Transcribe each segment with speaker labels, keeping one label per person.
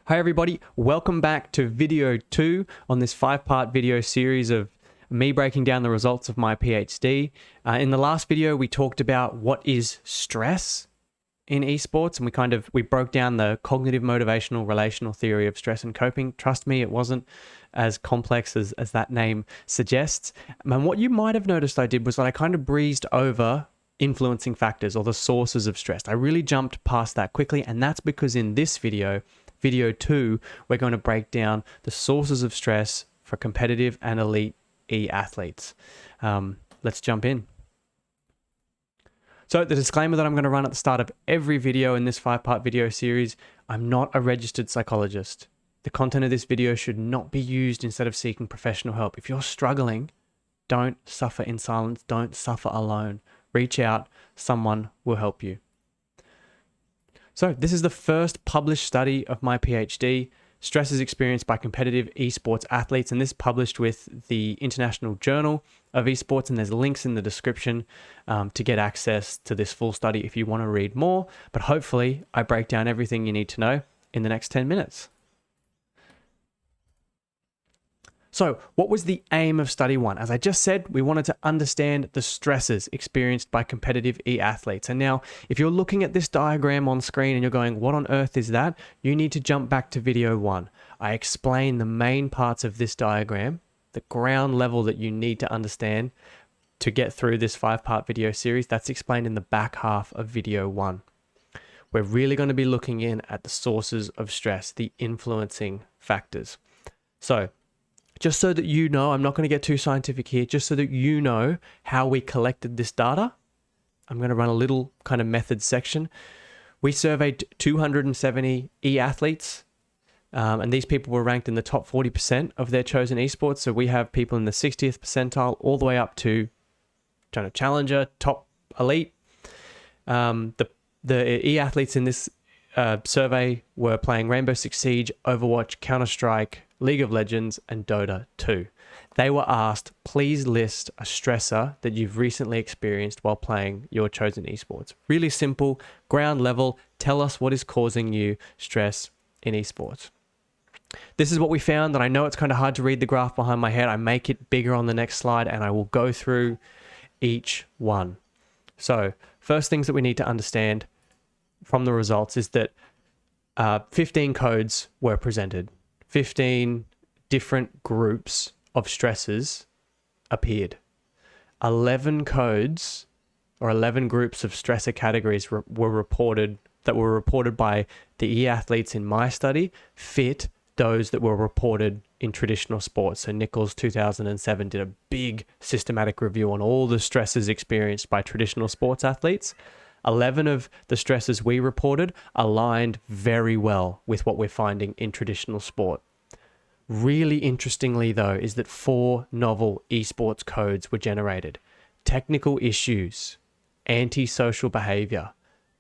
Speaker 1: Hi everybody, welcome back to video 2 on this 5-part video series of me breaking down the results of my PhD. In the last video, we talked about what is stress in esports, and we broke down the cognitive motivational relational theory of stress and coping. Trust me, it wasn't as complex as that name suggests. And what you might have noticed I did was that I kind of breezed over influencing factors or the sources of stress. I really jumped past that quickly, and that's because in this video 2, we're going to break down the sources of stress for competitive and elite e-athletes. Let's jump in. So the disclaimer that I'm going to run at the start of every video in this 5-part video series, I'm not a registered psychologist. The content of this video should not be used instead of seeking professional help. If you're struggling, don't suffer in silence. Don't suffer alone. Reach out. Someone will help you. So this is the first published study of my PhD, stresses experienced by competitive esports athletes, and this published with the International Journal of Esports, and there's links in the description to get access to this full study if you want to read more, but hopefully I break down everything you need to know in the next 10 minutes. So what was the aim of study 1? As I just said, we wanted to understand the stresses experienced by competitive e-athletes. And now, if you're looking at this diagram on screen and you're going, what on earth is that? You need to jump back to video 1. I explain the main parts of this diagram, the ground level that you need to understand to get through this 5-part video series. That's explained in the back half of video 1. We're really going to be looking in at the sources of stress, the influencing factors. So, just so that you know, I'm not going to get too scientific here, just so that you know how we collected this data, I'm going to run a little kind of method section. We surveyed 270 e-athletes, and these people were ranked in the top 40% of their chosen esports. So we have people in the 60th percentile all the way up to kind of challenger, top elite. The e-athletes in this survey were playing Rainbow Six Siege, Overwatch, Counter-Strike, League of Legends, and Dota 2. They were asked, please list a stressor that you've recently experienced while playing your chosen esports. Really simple, ground level, tell us what is causing you stress in esports. This is what we found, and I know it's kind of hard to read the graph behind my head. I make it bigger on the next slide, and I will go through each one. So, first things that we need to understand from the results is that 15 codes were presented. 15 different groups of stresses appeared. 11 codes or 11 groups of stressor categories were reported by the e-athletes in my study fit those that were reported in traditional sports. So Nichols 2007 did a big systematic review on all the stresses experienced by traditional sports athletes. 11 of the stresses we reported aligned very well with what we're finding in traditional sport. Really interestingly, though, is that 4 novel esports codes were generated. Technical issues, antisocial behavior,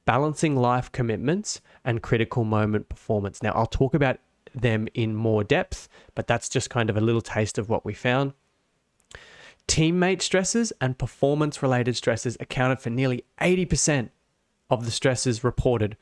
Speaker 1: balancing life commitments, and critical moment performance. Now, I'll talk about them in more depth, but that's just kind of a little taste of what we found. Teammate stresses and performance-related stresses accounted for nearly 80% of the stresses reported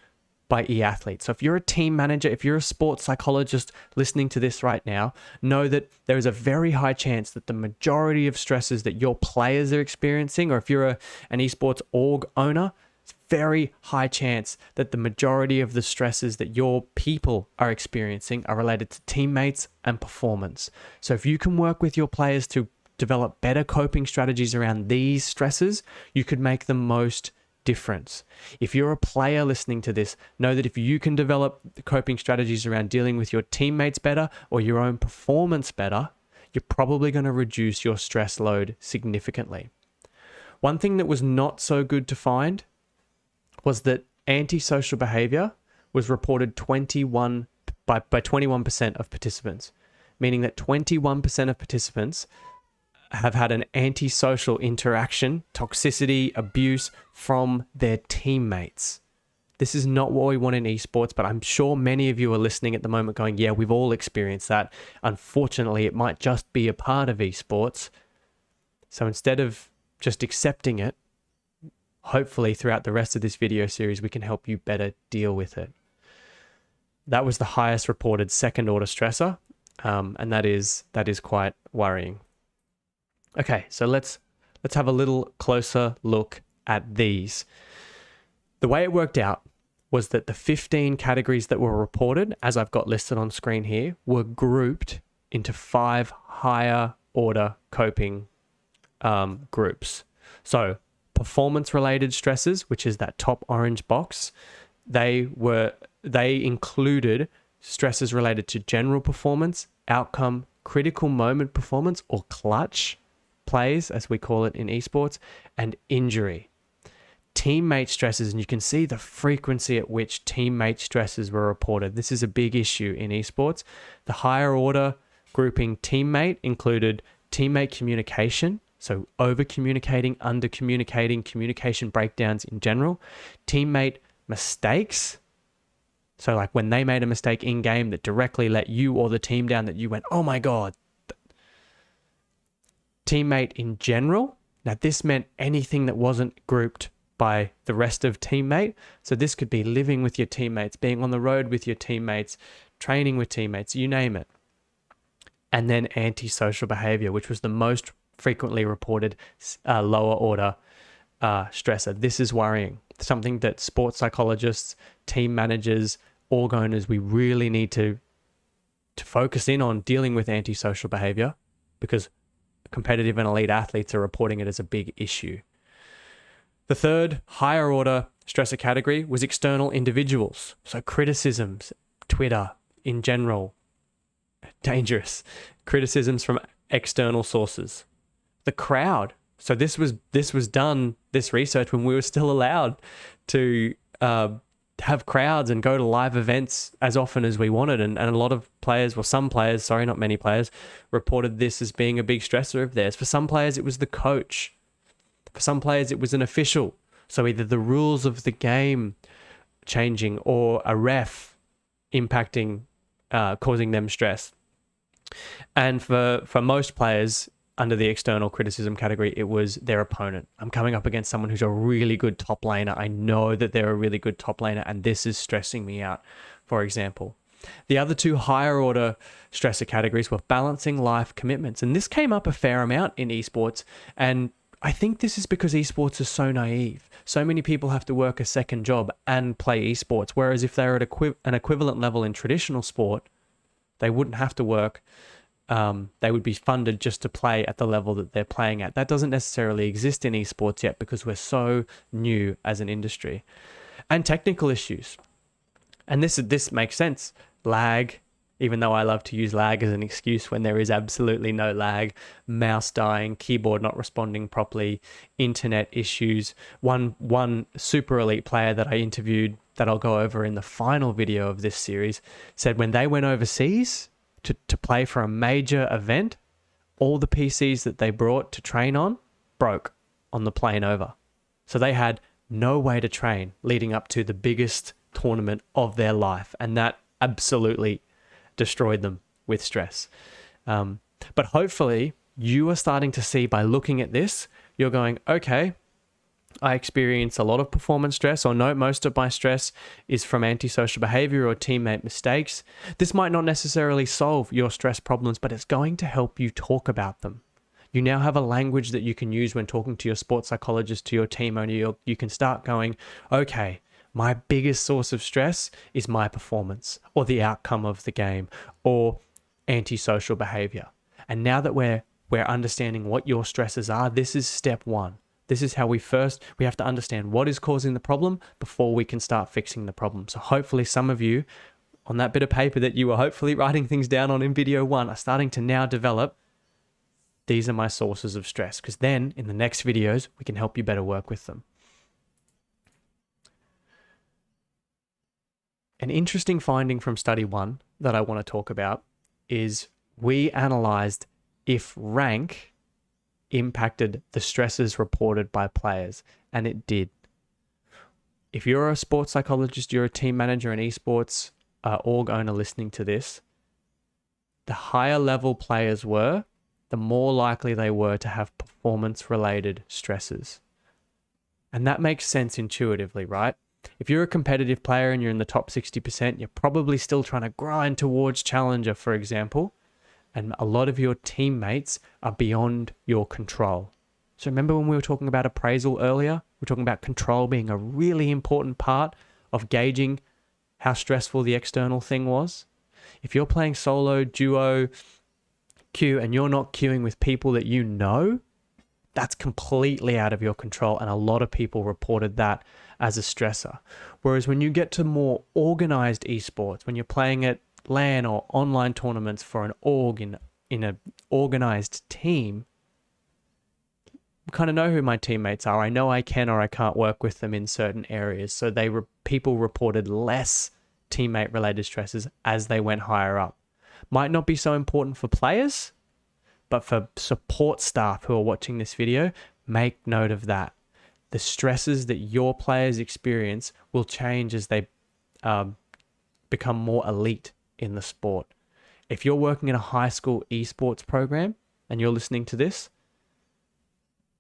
Speaker 1: by e-athletes. So if you're a team manager, if you're a sports psychologist listening to this right now, know that there is a very high chance that the majority of stresses that your players are experiencing, or if you're an esports org owner, it's very high chance that the majority of the stresses that your people are experiencing are related to teammates and performance. So if you can work with your players to develop better coping strategies around these stresses, you could make the most difference. If you're a player listening to this, know that if you can develop coping strategies around dealing with your teammates better or your own performance better, you're probably going to reduce your stress load significantly. One thing that was not so good to find was that antisocial behavior was reported by 21% of participants, meaning that 21% of participants have had an antisocial interaction, toxicity, abuse from their teammates. This is not what we want in esports, but I'm sure many of you are listening at the moment going, yeah, we've all experienced that. Unfortunately, it might just be a part of esports. So instead of just accepting it, hopefully throughout the rest of this video series, we can help you better deal with it. that was the highest reported second order stressor, and that is quite worrying. Okay, so let's have a little closer look at these. The way it worked out was that the 15 categories that were reported, as I've got listed on screen here, were grouped into 5 higher order coping groups. So performance-related stresses, which is that top orange box, they included stresses related to general performance, outcome, critical moment performance, or clutch plays, as we call it in esports, and injury. Teammate stresses, and you can see the frequency at which teammate stresses were reported. This is a big issue in esports. The higher order grouping teammate included teammate communication, so over communicating, under communicating, communication breakdowns in general. Teammate mistakes, so like when they made a mistake in game that directly let you or the team down, that you went, oh my God. Teammate in general, now this meant anything that wasn't grouped by the rest of teammate. So this could be living with your teammates, being on the road with your teammates, training with teammates, you name it. And then antisocial behavior, which was the most frequently reported lower order stressor. This is worrying. Something that sports psychologists, team managers, org owners, we really need to focus in on dealing with antisocial behavior, because competitive and elite athletes are reporting it as a big issue. The third higher order stressor category was external individuals. So criticisms, Twitter in general, dangerous. Criticisms from external sources. The crowd. So this research when we were still allowed to have crowds and go to live events as often as we wanted. And a lot of players, well, some players, sorry, not many players, reported this as being a big stressor of theirs. For some players, it was the coach. For some players, it was an official. So either the rules of the game changing or a ref impacting, causing them stress. And for most players under the external criticism category, it was their opponent. I'm coming up against someone who's a really good top laner. I know that they're a really good top laner, and this is stressing me out, for example. The other two higher order stressor categories were balancing life commitments. And this came up a fair amount in esports. And I think this is because esports is so naive. So many people have to work a second job and play esports. Whereas if they're at an equivalent level in traditional sport, they wouldn't have to work. They would be funded just to play at the level that they're playing at. That doesn't necessarily exist in esports yet because we're so new as an industry. And technical issues. And this makes sense. Lag, even though I love to use lag as an excuse when there is absolutely no lag. Mouse dying, keyboard not responding properly, internet issues. One super elite player that I interviewed that I'll go over in the final video of this series said when they went overseas to play for a major event, all the PCs that they brought to train on broke on the plane over. So they had no way to train leading up to the biggest tournament of their life. And that absolutely destroyed them with stress. But hopefully you are starting to see by looking at this, you're going, okay, I experience a lot of performance stress, or no, most of my stress is from antisocial behavior or teammate mistakes. This might not necessarily solve your stress problems, but it's going to help you talk about them. You now have a language that you can use when talking to your sports psychologist, to your team owner. You can start going, okay, my biggest source of stress is my performance or the outcome of the game or antisocial behavior. And now that we're understanding what your stresses are, this is step one. This is how we have to understand what is causing the problem before we can start fixing the problem. So hopefully some of you on that bit of paper that you were hopefully writing things down on in video 1 are starting to now develop, these are my sources of stress, because then in the next videos, we can help you better work with them. An interesting finding from study 1 that I want to talk about is we analyzed if rank impacted the stresses reported by players, and it did. If you're a sports psychologist, you're a team manager in esports, org owner listening to this, the higher level players were, the more likely they were to have performance related stresses. And that makes sense intuitively, right? If you're a competitive player and you're in the top 60%, you're probably still trying to grind towards Challenger, for example, and a lot of your teammates are beyond your control. So remember when we were talking about appraisal earlier? We were talking about control being a really important part of gauging how stressful the external thing was. If you're playing solo, duo, queue, and you're not queuing with people that you know, that's completely out of your control. And a lot of people reported that as a stressor. Whereas when you get to more organized esports, when you're playing at LAN or online tournaments for an org in an organized team, I kind of know who my teammates are. I know I can or I can't work with them in certain areas. So people reported less teammate related stresses as they went higher up. Might not be so important for players, but for support staff who are watching this video, make note of that. The stresses that your players experience will change as they become more elite in the sport. If you're working in a high school esports program and you're listening to this,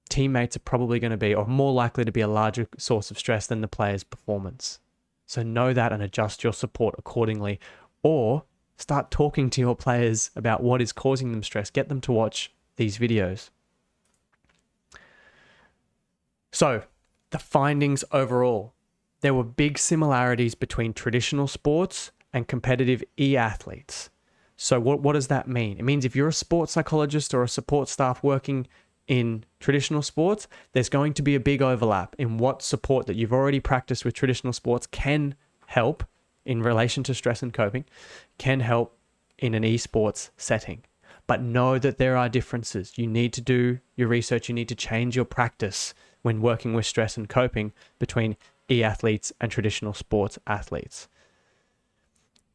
Speaker 1: teammates are probably going to be, or more likely to be, a larger source of stress than the player's performance. So know that and adjust your support accordingly, or start talking to your players about what is causing them stress. Get them to watch these videos. So the findings overall, there were big similarities between traditional sports and competitive e-athletes. So what does that mean? It means if you're a sports psychologist or a support staff working in traditional sports, there's going to be a big overlap in what support that you've already practiced with traditional sports can help in relation to stress and coping, can help in an esports setting. But know that there are differences. You need to do your research. You need to change your practice when working with stress and coping between e-athletes and traditional sports athletes.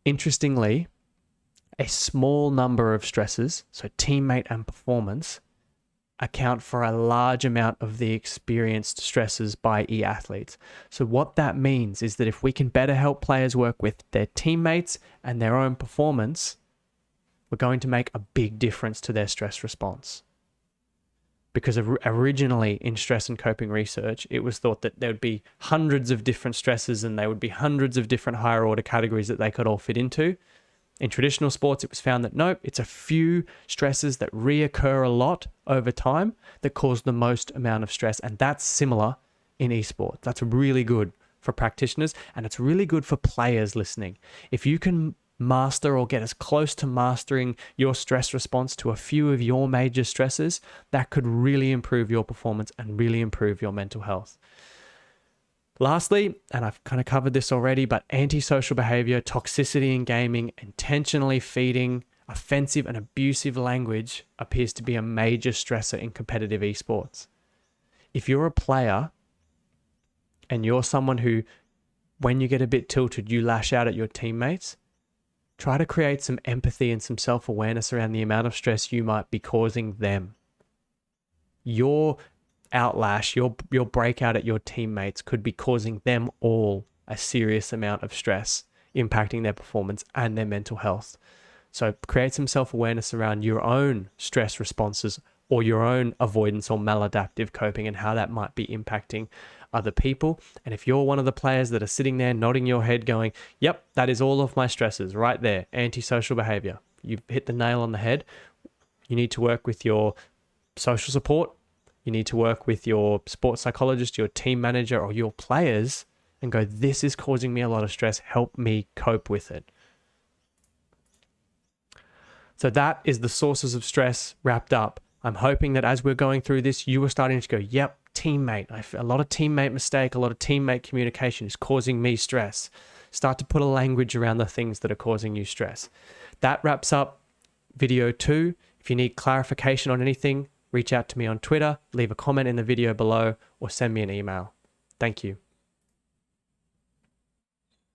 Speaker 1: Interestingly, a small number of stresses, so teammate and performance, account for a large amount of the experienced stresses by e-athletes. So what that means is that if we can better help players work with their teammates and their own performance, we're going to make a big difference to their stress response. Because originally in stress and coping research, it was thought that there would be hundreds of different stresses and there would be hundreds of different higher order categories that they could all fit into. In traditional sports, it was found that nope, it's a few stresses that reoccur a lot over time that cause the most amount of stress. And that's similar in esports. That's really good for practitioners and it's really good for players listening. If you can master or get as close to mastering your stress response to a few of your major stresses, that could really improve your performance and really improve your mental health. Lastly, and I've kind of covered this already, but antisocial behavior, toxicity in gaming, intentionally feeding offensive and abusive language appears to be a major stressor in competitive esports. If you're a player and you're someone who, when you get a bit tilted, you lash out at your teammates, try to create some empathy and some self-awareness around the amount of stress you might be causing them. Your outlash, your breakout at your teammates could be causing them all a serious amount of stress, impacting their performance and their mental health. So create some self-awareness around your own stress responses or your own avoidance or maladaptive coping and how that might be impacting other people. And if you're one of the players that are sitting there nodding your head going, yep, that is all of my stresses right there, antisocial behavior, you've hit the nail on the head. You need to work with your social support. You need to work with your sports psychologist, your team manager, or your players and go, this is causing me a lot of stress. Help me cope with it. So that is the sources of stress wrapped up. I'm hoping that as we're going through this, you are starting to go, yep, teammate. A lot of teammate mistake, a lot of teammate communication is causing me stress. Start to put a language around the things that are causing you stress. That wraps up video 2. If you need clarification on anything, reach out to me on Twitter, leave a comment in the video below, or send me an email. Thank you.